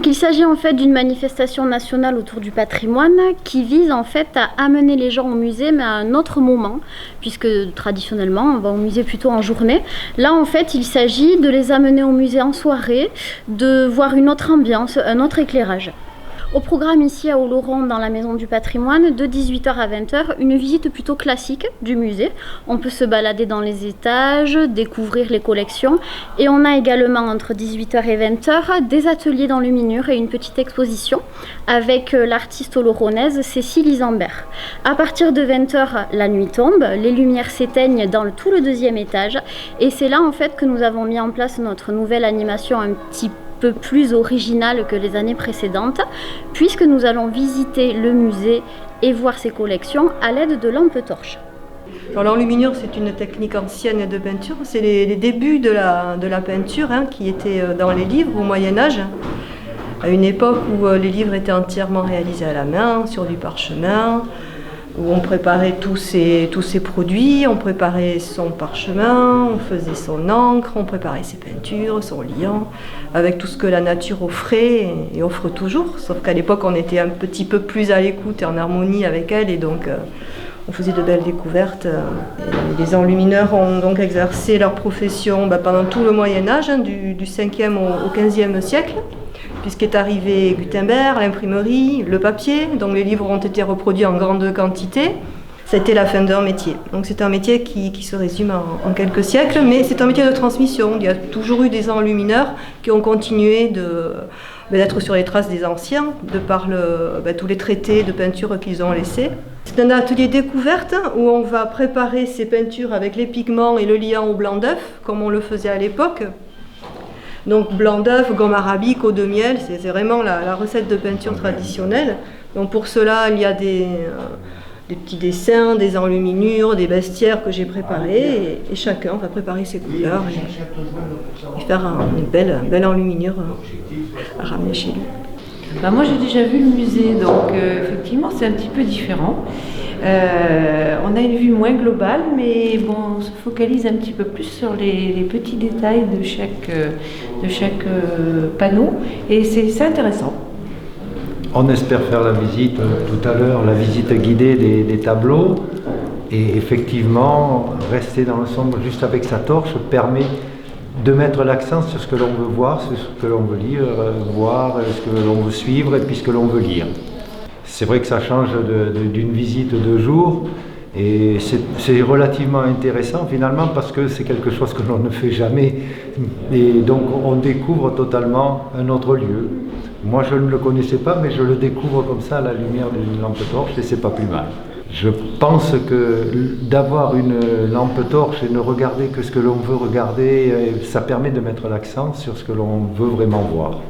il s'agit en fait d'une manifestation nationale autour du patrimoine qui vise en fait à amener les gens au musée mais à un autre moment, puisque traditionnellement on va au musée plutôt en journée. Là en fait il s'agit de les amener au musée en soirée, de voir une autre ambiance, un autre éclairage. Au programme ici à Oloron, dans la Maison du Patrimoine, de 18h à 20h, une visite plutôt classique du musée. On peut se balader dans les étages, découvrir les collections. Et on a également entre 18h et 20h des ateliers d'enluminure et une petite exposition avec l'artiste oloronnaise Cécile Isambert. À partir de 20h, la nuit tombe, les lumières s'éteignent dans tout le deuxième étage. Et c'est là en fait que nous avons mis en place notre nouvelle animation un petit peu plus originale que les années précédentes, puisque nous allons visiter le musée et voir ses collections à l'aide de lampes torches. L'enluminure, c'est une technique ancienne de peinture. C'est les débuts de la peinture qui étaient dans les livres au Moyen-Âge, à une époque où les livres étaient entièrement réalisés à la main, sur du parchemin, où on préparait tous ces produits, on préparait son parchemin, on faisait son encre, on préparait ses peintures, son liant, avec tout ce que la nature offrait et offre toujours. Sauf qu'à l'époque, on était un petit peu plus à l'écoute et en harmonie avec elle, et donc on faisait de belles découvertes. Et les enlumineurs ont donc exercé leur profession pendant tout le Moyen-Âge, du 5e au 15e siècle. Puisqu'est arrivé Gutenberg, l'imprimerie, le papier, donc les livres ont été reproduits en grande quantité. C'était la fin d'un métier. Donc c'est un métier qui se résume en quelques siècles, mais c'est un métier de transmission. Il y a toujours eu des enlumineurs qui ont continué d'être sur les traces des anciens, de par tous les traités de peinture qu'ils ont laissés. C'est un atelier découverte où on va préparer ces peintures avec les pigments et le liant au blanc d'œuf, comme on le faisait à l'époque. Donc blanc d'œuf, gomme arabique, eau de miel, c'est vraiment la recette de peinture traditionnelle. Donc pour cela, il y a des petits dessins, des enluminures, des bestiaires que j'ai préparés, et chacun va préparer ses couleurs et faire une belle enluminure à ramener chez lui. Moi j'ai déjà vu le musée, donc effectivement c'est un petit peu différent. On a une vue moins globale, mais bon, on se focalise un petit peu plus sur les petits détails de chaque panneau, et c'est intéressant. On espère faire la visite tout à l'heure, la visite guidée des tableaux, et effectivement, rester dans le sombre juste avec sa torche permet de mettre l'accent sur ce que l'on veut voir, sur ce que l'on veut lire, voir, ce que l'on veut suivre et puis ce que l'on veut lire. C'est vrai que ça change d'une visite de jour, et c'est relativement intéressant finalement parce que c'est quelque chose que l'on ne fait jamais, et donc on découvre totalement un autre lieu. Moi je ne le connaissais pas, mais je le découvre comme ça à la lumière d'une lampe torche, et c'est pas plus mal. Je pense que d'avoir une lampe torche et ne regarder que ce que l'on veut regarder, ça permet de mettre l'accent sur ce que l'on veut vraiment voir.